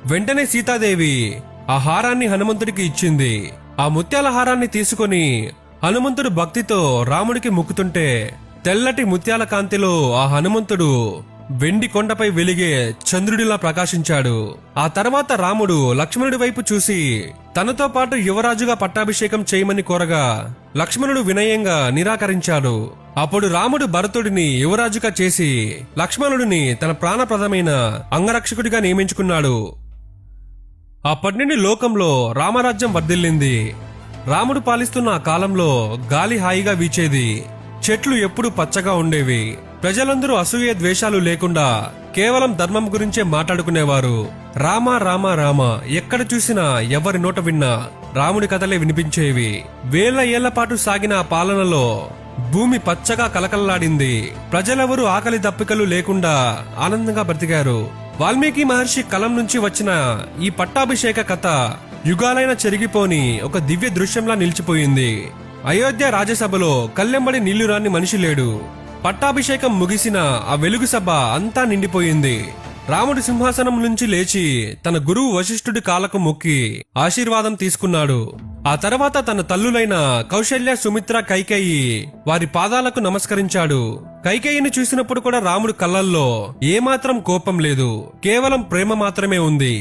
వెంటనే సీతాదేవి ఆ హారాన్ని హనుమంతుడికి ఇచ్చింది. ఆ ముత్యాల హారాన్ని తీసుకొని హనుమంతుడు భక్తితో రాముడికి మొక్కుతుంటే తెల్లటి ముత్యాల కాంతిలో ఆ హనుమంతుడు వెండి కొండపై వెలిగే చంద్రుడిలా ప్రకాశించాడు. ఆ తర్వాత రాముడు లక్ష్మణుడి వైపు చూసి తనతో పాటు యువరాజుగా పట్టాభిషేకం చేయమని కోరగా లక్ష్మణుడు వినయంగా నిరాకరించాడు. అప్పుడు రాముడు భరతుడిని యువరాజుగా చేసి లక్ష్మణుడిని తన ప్రాణప్రదమైన అంగరక్షకుడిగా నియమించుకున్నాడు. అప్పటి నుండి లోకంలో రామరాజ్యం వర్ధిల్లింది. రాముడు పాలిస్తున్న ఆ కాలంలో గాలి హాయిగా వీచేది. చెట్లు ఎప్పుడూ పచ్చగా ఉండేవి. ప్రజలందరూ అసూయ ద్వేషాలు లేకుండా కేవలం ధర్మం గురించే మాట్లాడుకునేవారు. రామ రామ రామ ఎక్కడ చూసినా ఎవరి నోట విన్నా రాముడి కథలే వినిపించేవి. వేల ఏళ్ల పాటు సాగిన ఆ పాలనలో భూమి పచ్చగా కలకల్లాడింది. ప్రజలెవరూ ఆకలి దప్పికలు లేకుండా ఆనందంగా బ్రతికారు. వాల్మీకి మహర్షి కలం నుంచి వచ్చిన ఈ పట్టాభిషేక కథ యుగాలైన చెరిగిపోని ఒక దివ్య దృశ్యంలా నిలిచిపోయింది. అయోధ్య రాజ్యసభలో కళ్ళెంబడి నీళ్లు రాని మనిషి లేడు. పట్టాభిషేకం ముగిసిన ఆ వెలుగు సభ అంతా నిండిపోయింది. రాముడి సింహాసనం నుంచి లేచి తన గురువు వశిష్ఠుడి కాళ్ళకు మొక్కి ఆశీర్వాదం తీసుకున్నాడు. ఆ తర్వాత తన తల్లులైన కౌశల్య, సుమిత్ర, కైకేయి వారి పాదాలకు నమస్కరించాడు. కైకేయిని చూసినప్పుడు కూడా రాముడి కళ్ళల్లో ఏమాత్రం కోపం లేదు, కేవలం ప్రేమ మాత్రమే ఉంది.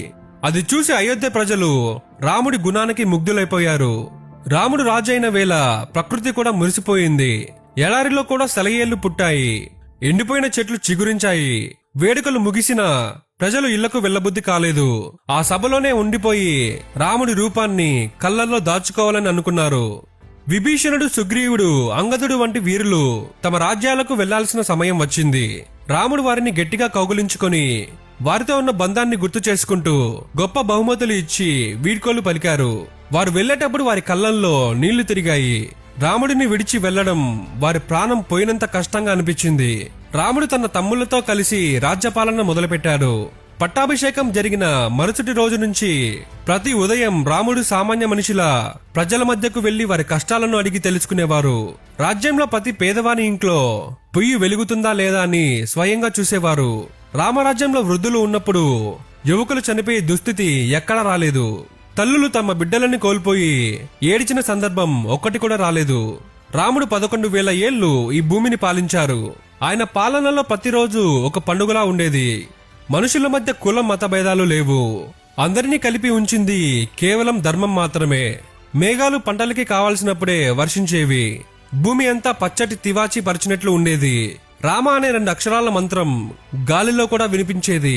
అది చూసి అయోధ్య ప్రజలు రాముడి గుణానికి ముగ్ధులైపోయారు. రాముడు రాజైన వేళ ప్రకృతి కూడా మురిసిపోయింది. ఎడారిలో కూడా సెలయేళ్లు పుట్టాయి. ఎండిపోయిన చెట్లు చిగురించాయి. వేడుకలు ముగిసినా ప్రజలు ఇళ్లకు వెళ్లబుద్ధి కాలేదు. ఆ సభలోనే ఉండిపోయి రాముడి రూపాన్ని కళ్ళల్లో దాచుకోవాలని అనుకున్నారు. విభీషణుడు, సుగ్రీవుడు, అంగదుడు వంటి వీరులు తమ రాజ్యాలకు వెళ్లాల్సిన సమయం వచ్చింది. రాముడు వారిని గట్టిగా కౌగులించుకొని వారితో ఉన్న బంధాన్ని గుర్తు చేసుకుంటూ గొప్ప బహుమతులు ఇచ్చి వీడ్కోలు పలికారు. వారు వెళ్లేటప్పుడు వారి కళ్ళల్లో నీళ్లు తిరిగాయి. రాముడిని విడిచి వెళ్లడం వారి ప్రాణం పోయినంత కష్టంగా అనిపించింది. రాముడు తన తమ్ముళ్లతో కలిసి రాజ్యపాలన మొదలుపెట్టాడు. పట్టాభిషేకం జరిగిన మరుసటి రోజు నుంచి ప్రతి ఉదయం రాముడు సామాన్య మనిషిలా ప్రజల మధ్యకు వెళ్లి వారి కష్టాలను అడిగి తెలుసుకునేవారు. రాజ్యంలో ప్రతి పేదవాని ఇంట్లో పొయ్యి వెలుగుతుందా లేదా అని స్వయంగా చూసేవారు. రామరాజ్యంలో వృద్ధులు ఉన్నప్పుడు యువకులు చనిపోయే దుస్థితి ఎక్కడా రాలేదు. తల్లులు తమ బిడ్డలని కోల్పోయి ఏడిచిన సందర్భం ఒక్కటి కూడా రాలేదు. రాముడు 11,000 ఏళ్లు ఈ భూమిని పాలించారు. ఆయన పాలనలో ప్రతిరోజు ఒక పండుగలా ఉండేది. మనుషుల మధ్య కుల మత భేదాలు లేవు. అందరినీ కలిపి ఉంచింది కేవలం ధర్మం మాత్రమే. మేఘాలు పంటలకి కావాల్సినప్పుడే వర్షించేవి. భూమి అంతా పచ్చటి తివాచి పరిచినట్లు ఉండేది. రామ అనే 2 అక్షరాల మంత్రం గాలిలో కూడా వినిపించేది.